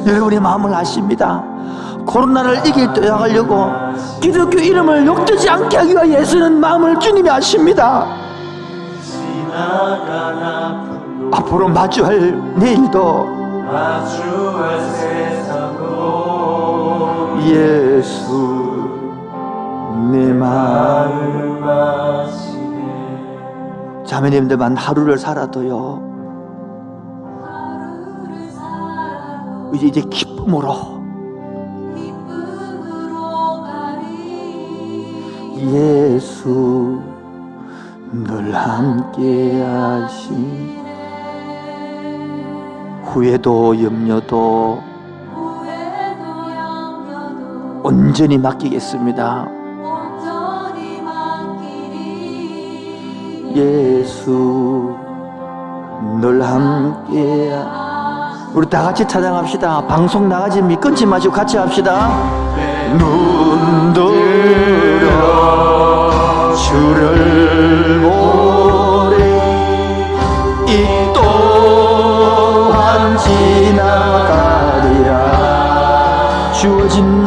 여러분의 마음을 아십니다. 코로나를 이길 때 하려고 기독교 이름을 욕되지 않게 하기 위해 애쓰는 마음을 주님이 아십니다. 앞으로 마주할 내일도 예수 내 마음 아시네. 자매님들만 하루를 살아도요, 이제 기쁨으로 예수 늘 함께 하시네. 후회도 염려도 온전히 맡기겠습니다. 예수 늘 함께. 우리 다 같이 찬양합시다. 방송 나가지 끊지 마시고 같이 합시다. 눈 들어 주를 보래. 이 또한 지나가리라. 주어진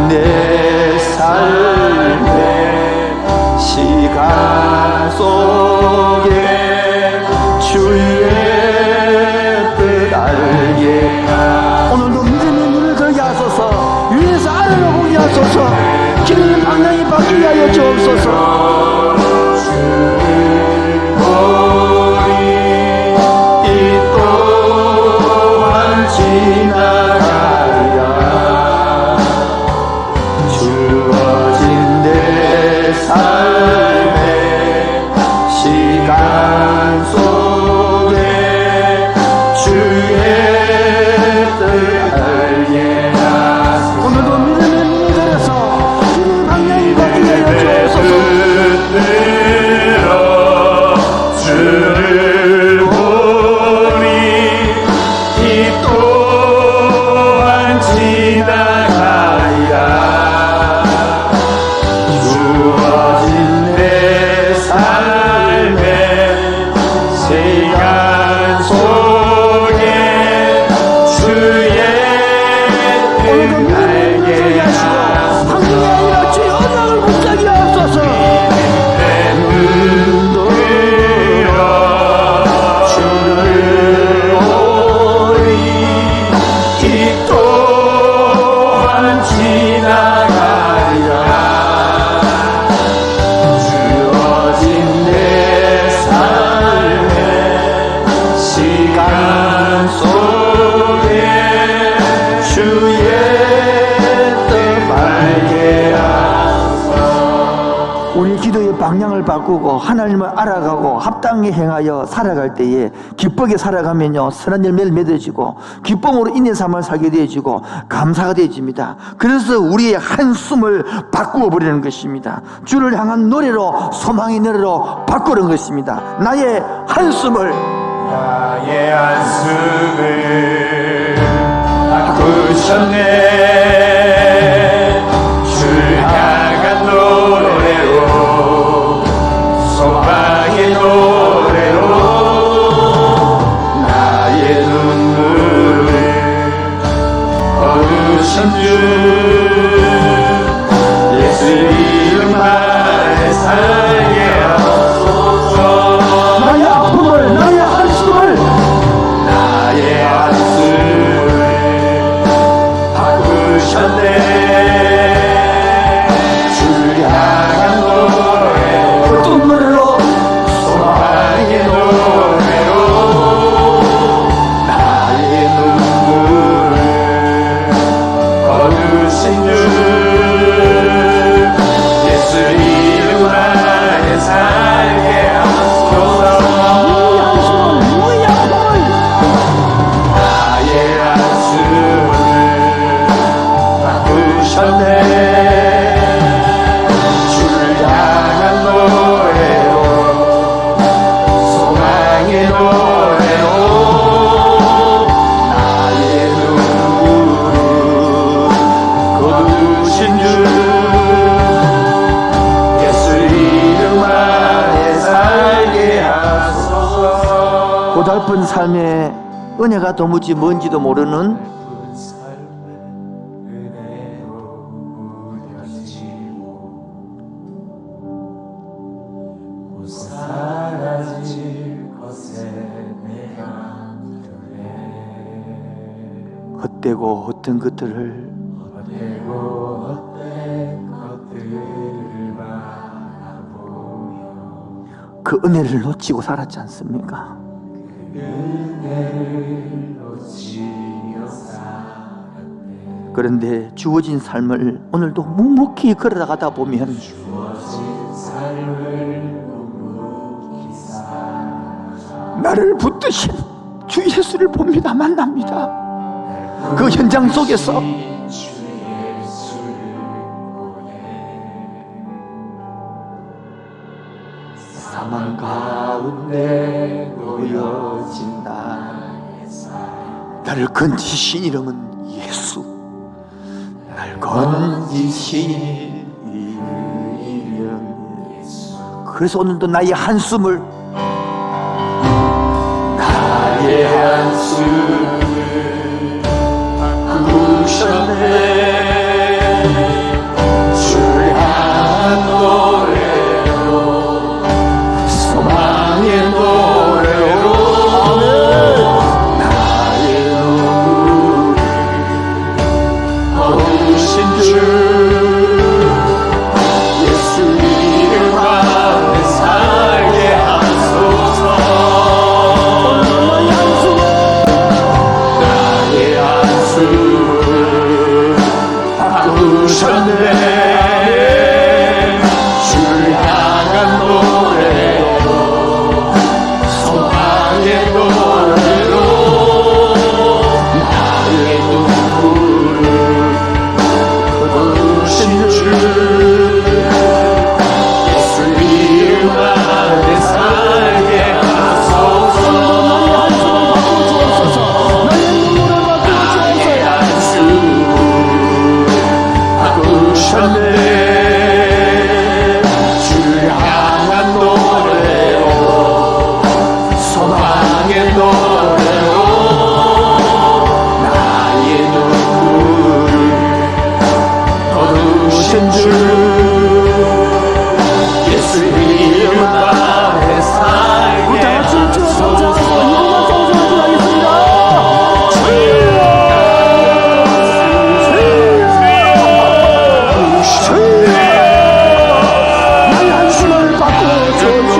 내 삶의 시간 속에 주의 뜻 알게. 오늘도 믿음의 눈을 들게 하소서. 위에서 아래로 보게 하소서. 길의 방향이 바뀌게 하여 주옵소서. 이 또한 지나가리라. 주어진 내 삶의 시간 속에 주의 뜻 알게 하소서. 오늘도 믿음의 눈을 들어서 주의 방향이 바뀌게 하여 주옵소서. 주를 보니 이 또한 지나가리라. 주어진 내 삶의 시간 속에 주의 뜻 알게 하소서. 환경이 아니라 주의 언약을 붙잡게 하소서. 우리 기도의 방향을 바꾸고 하나님을 알아가고 합당히 행하여 살아갈 때에 기쁘게 살아가면요, 선한 열매를 맺어지고 기쁨으로 인의 삶을 살게 되어지고 감사가 되어집니다. 그래서 우리의 한숨을 바꾸어 버리는 것입니다. 주를 향한 노래로, 소망의 노래로 바꾸는 것입니다. 나의 한숨을 바꾸셨네. 주를 향한 노래로, 소망의 노래로 나의 눈물을 거두신 주 예수 이름 안에 살게 하소서. 나의 아픔을, 나의 한숨을, 나의 한숨을 바꾸셨네. 주를 향한 노래, 어떤 노래로? 소망의 노래로 나의 눈물을 거두신 주 예수 이름 안에 살게 하소서. 나의 한숨을 바꾸셨네. 주를 향한 노래로, 소망의 노래로 나의 눈물을 거두신 주 예수 이름 안에 살게 하소서. 고달픈 삶에 은혜가 도무지 뭔지도 모르는 삶의 은혜로 무뎌지고 곧 사라질 것에 내가 그래. 헛되고 헛된 것들을 헛되고 헛된 것들을 바라보며 그 은혜를 놓치고 살았지 않습니까? 은혜를 놓치며 살았네. 그런데 주어진 삶을 오늘도 묵묵히 걸어가다 보면 주어진 삶을 묵묵히 살아 나를 붙드신 주 예수를 봅니다. 만납니다. 그 현장 속에서 주 예수를 보내. 사망 가운데 놓여진 나의 삶, 나를 건지신 이름은 예수. 날 건지신 이름 예수. 그래서 오늘도 나의 한숨을 나의 한숨을 바꾸셨네. 주를 향한 노래로, 소망의 노래로 나의 눈물을 거두신 주 예수 이름 안에 살게 하소서. 나의 한숨을 바꾸셨네. 주를 향한 노래로, 소망의 노래로 나의 눈물을 거두신 주 예수 이름 안에 살게 하소서. 나의 한숨을 바꾸셨네. 주를 향한 노래로, 소망의 노래로 나의 눈물을 거두신 주 예수 이름 안에 살게 하소서. 나의 한숨을 바꾸어주신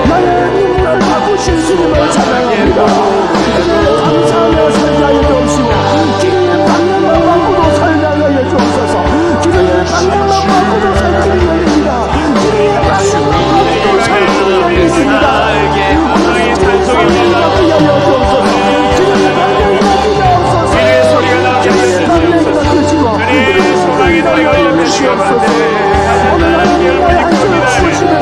나의 눈물을 바꾸신 주님을 찬양합니다. 그를 감사하며 살게 하여 주옵시고 기름의 방향만 바꾸고 살게 하여 주옵소서. 기름의 방향만 바꾸고 살 길이 열립니다. 기름의 방향만 바꾸고 살 길이 열립니다. 우리 찬송이 바뀌게 하여 주옵소서. 기름의 방향이 바뀌게 하옵소서. 기름의 방향이 바뀌시고 우리의 소망의 노래가 열리시옵소서. 오늘 하나님 나의 한숨을 주시는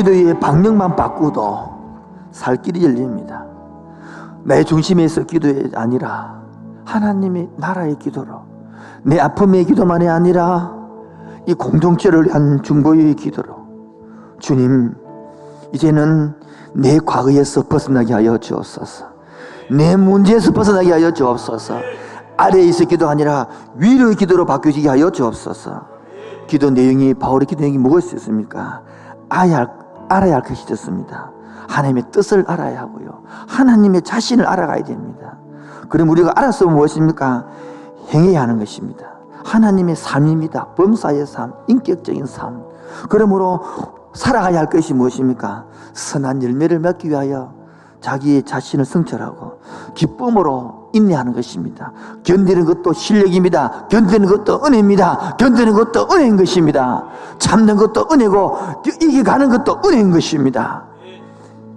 기도의 방향만 바꾸도 살 길이 열립니다. 내 중심에서 기도가 아니라 하나님의 나라의 기도로, 내 아픔의 기도만이 아니라 이 공동체를 위한 중보의 기도로, 주님 이제는 내 과거에서 벗어나게 하여 주옵소서. 내 문제에서 벗어나게 하여 주옵소서. 아래에 있을 기도가 아니라 위로의 기도로 바뀌어지게 하여 주옵소서. 기도 내용이, 바울의 기도 내용이 무엇이었습니까? 알아야 할 것이 있었습니다. 하나님의 뜻을 알아야 하고요, 하나님의 자신을 알아가야 됩니다. 그럼 우리가 알아서 무엇입니까? 행해야 하는 것입니다. 하나님의 삶입니다. 범사의 삶, 인격적인 삶. 그러므로 살아가야 할 것이 무엇입니까? 선한 열매를 맺기 위하여 자기의 자신을 성찰하고 기쁨으로 인내하는 것입니다. 견디는 것도 실력입니다. 견디는 것도 은혜입니다. 견디는 것도 은혜인 것입니다. 참는 것도 은혜고 이겨가는 것도 은혜인 것입니다.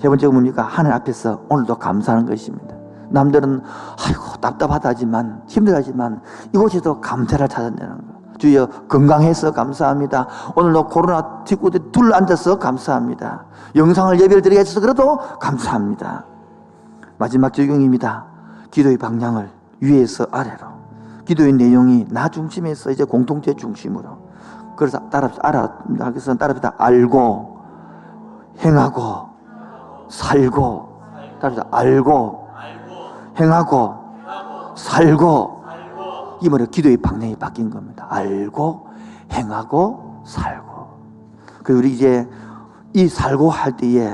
세 번째가 뭡니까? 하늘 앞에서 오늘도 감사하는 것입니다. 남들은 아이고 답답하다지만 힘들하지만 이곳에서 감사를 찾아내는 거. 주여 건강해서 감사합니다. 오늘도 코로나 뒷구대 둘러앉아서 감사합니다. 영상을 예배를 드리게 해주셔서 그래도 감사합니다. 마지막 적용입니다. 기도의 방향을 위에서 아래로, 기도의 내용이 나 중심에서 이제 공동체 중심으로. 그래서 따라합시다. 알고 행하고 살고. 따라합시다. 알고 행하고 살고. 이 말은 기도의 방향이 바뀐 겁니다. 알고 행하고 살고. 그래서 우리 이제 이 살고 할 때에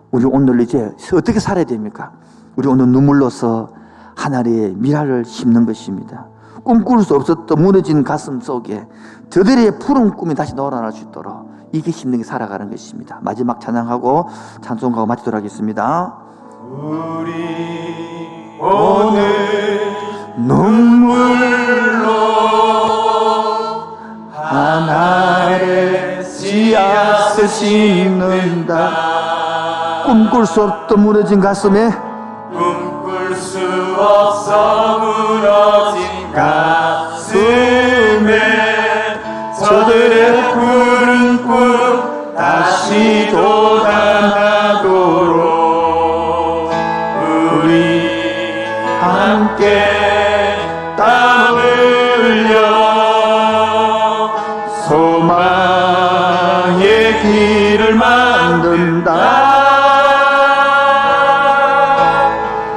우리 오늘 이제 어떻게 살아야 됩니까? 우리 오늘 눈물로서 하나님의 미랄을 심는 것입니다. 꿈꿀 수 없었던 무너진 가슴 속에 저들의 푸른 꿈이 다시 놀아날 수 있도록 이게 심는 게 살아가는 것입니다. 마지막 찬양하고 찬송하고 마치도록 하겠습니다. 우리 오늘 눈물로 하나의 씨앗을 심는다. 꿈꿀 수 없던 무너진 가슴에 꿈꿀 수 없어 무너진 가슴에 저들의 푸른 꿈 다시 돋아나도록 우리 함께 땀 흘려 소망의 길을 만든다.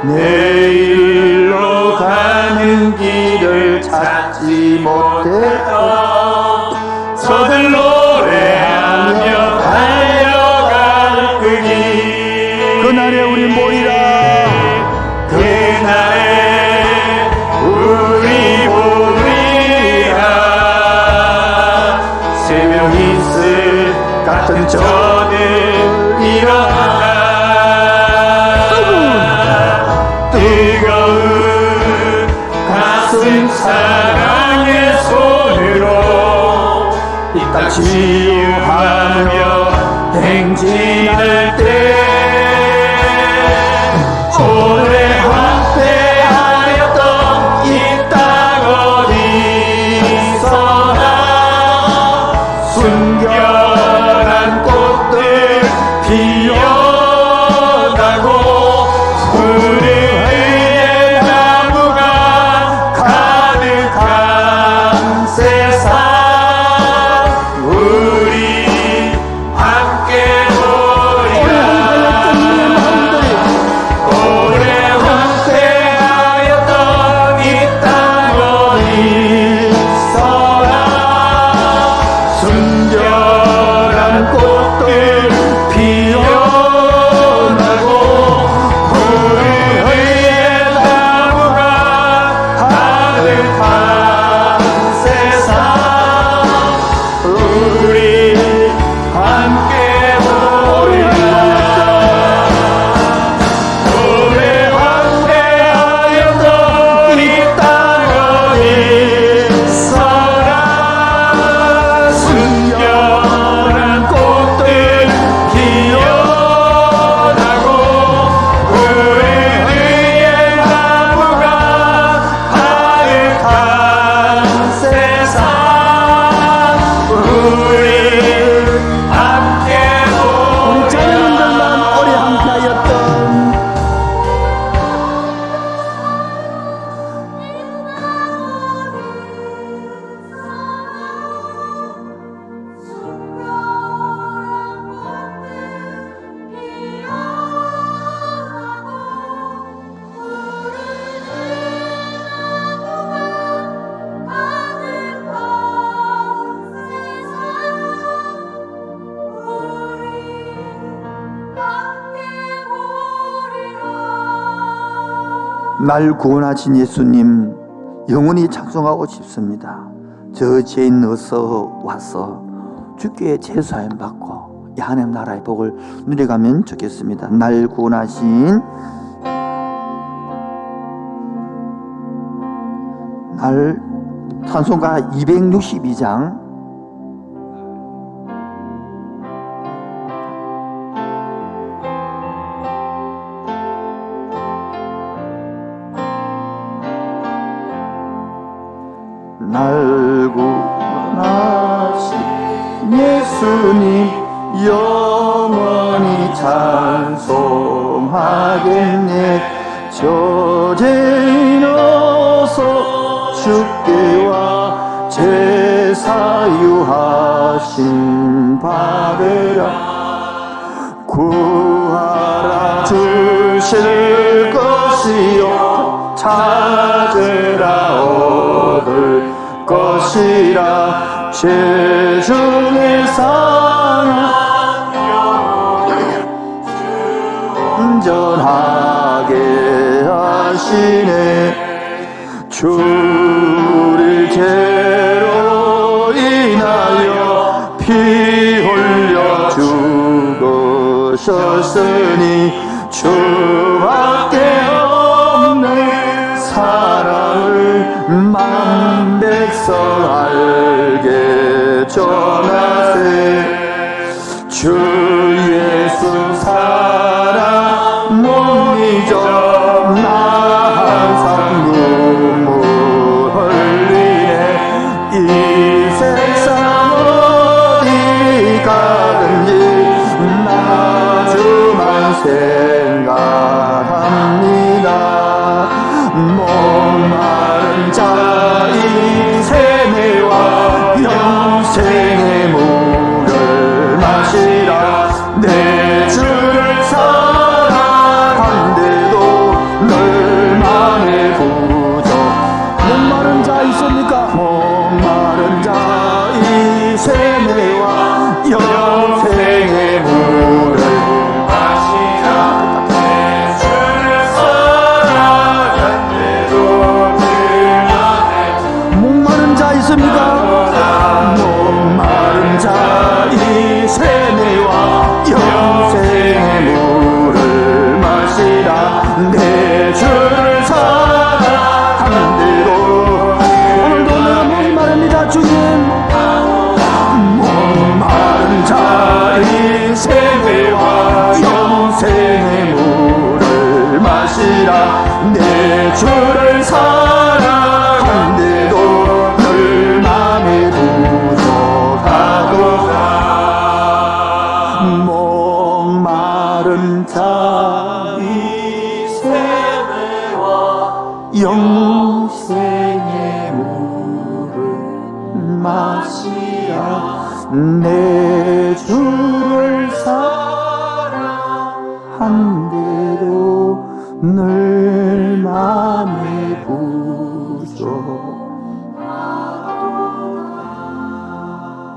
내일로 가는 길을 찾지 못했던 저들 노래하며 달려갈 그 길. 그날에 우리 모이라. 그날에 우리 모이라. 새벽 이슬 같은 저들 일어나. 뜨거운 가슴 사랑의 손으로 이 땅 치유하며 행진할 때 오래 황폐하였던 이 땅 어디서나 순결한 꽃들 피어나고 우리의 나무가 가득한 세상 우리 함께 모이라. 오래 날 구원하신 예수님 영원히 찬송하고 싶습니다. 저 죄인 어서 와서 주께 제사함 받고 이 하나님 나라의 복을 누려가면 좋겠습니다. 날 구원하신 날 찬송가 262장 날 구원하신 예수님 영원히 찬송하겠네. 저 죄인 어서 주께 와 제사유하심 받으라. 구하라 주실 것이요 찾으라 얻을 것이라. 죄 중에 사랑 온전하게 하시네. 주를 죄로 인하여 피 흘려 죽으셨으니 주밖에 없는 사랑을 만 백성 알게 전하세. 주 예수 사랑 못 잊어 나 항상 눈물 흘리네. 이 세상 어디 가든지 나 주만 생각합니다. 목마른 자의 세매와 영생의 물을 마시라. 내 주를 사랑한데도 널만의 부족. 목마른 자 있습니까? 목마른 자의 세매와 영생의 물을 마시라. 내 주를 사랑한데도 널만의 목마른 자 있습니까? 목마른 자의 세매와 영생의 물을 마시라. 내 주를 사랑한대로 오늘도 내가 목이 마릅니다. 주님 목마른 자의 세매와 영생의 물을 마시라. 내 주를 사랑한대도 늘 맘에 부족하도다. 목마른 자의 세매와 영생의 물을 마시라. 내 주를 사랑한대도 늘 맘에 부족.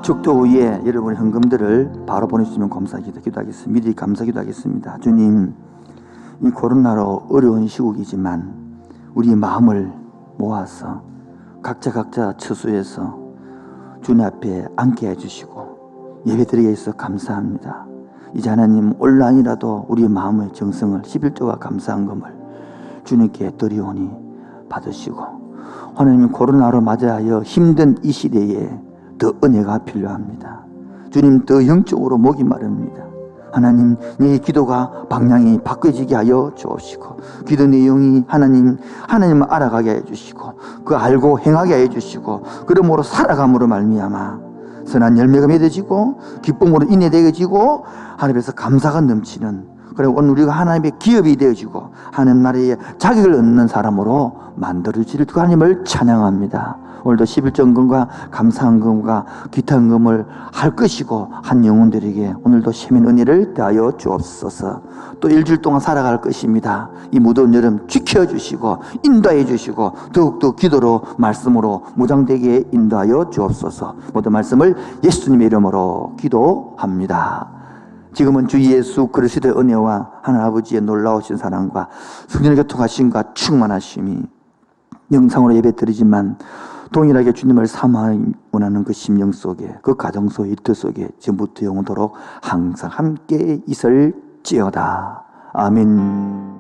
축도 후에 여러분의 헌금들을 바로 보내주시면 기도하겠습니다. 미리 감사 기도하겠습니다. 주님, 이 코로나로 어려운 시국이지만 우리 마음을 모아서 각자 처소에서 주님 앞에 앉게 해주시고 예배드리게 해서 감사합니다. 이제 하나님 온라인이라도 우리의 마음의 정성을 11조와 감사한 것을 주님께 드리오니 받으시고, 하나님 코로나로 맞이하여 힘든 이 시대에 더 은혜가 필요합니다. 주님, 더 영적으로 목이 마릅니다. 하나님, 네 기도가 방향이 바꿔지게 하여 주옵시고, 기도 내용이 하나님을 알아가게 해주시고, 그 알고 행하게 해주시고, 그러므로 살아감으로 말미암아 선한 열매가 맺어지고 기쁨으로 인내되어지고 하나님께서 감사가 넘치는, 그리고 오늘 우리가 하나님의 기업이 되어지고 하나님 나라의 자격을 얻는 사람으로 만들어질 그 하나님을 찬양합니다. 오늘도 11전금과 감사한금과 기타금을 할 것이고 한 영혼들에게 오늘도 세면 은혜를 대하여 주옵소서. 또 일주일 동안 살아갈 것입니다. 이 무더운 여름 지켜주시고 인도해 주시고 더욱더 기도로 말씀으로 무장되게 인도하여 주옵소서. 모든 말씀을 예수님의 이름으로 기도합니다. 지금은 주 예수 그리스도의 은혜와 하나님 아버지의 놀라우신 사랑과 성령의 교통하심과 충만하심이 영상으로 예배드리지만 동일하게 주님을 사모하기 원하는 그 심령 속에, 그 가정 속에, 이트 속에 지금부터 영원토록 항상 함께 있을지어다. 아멘.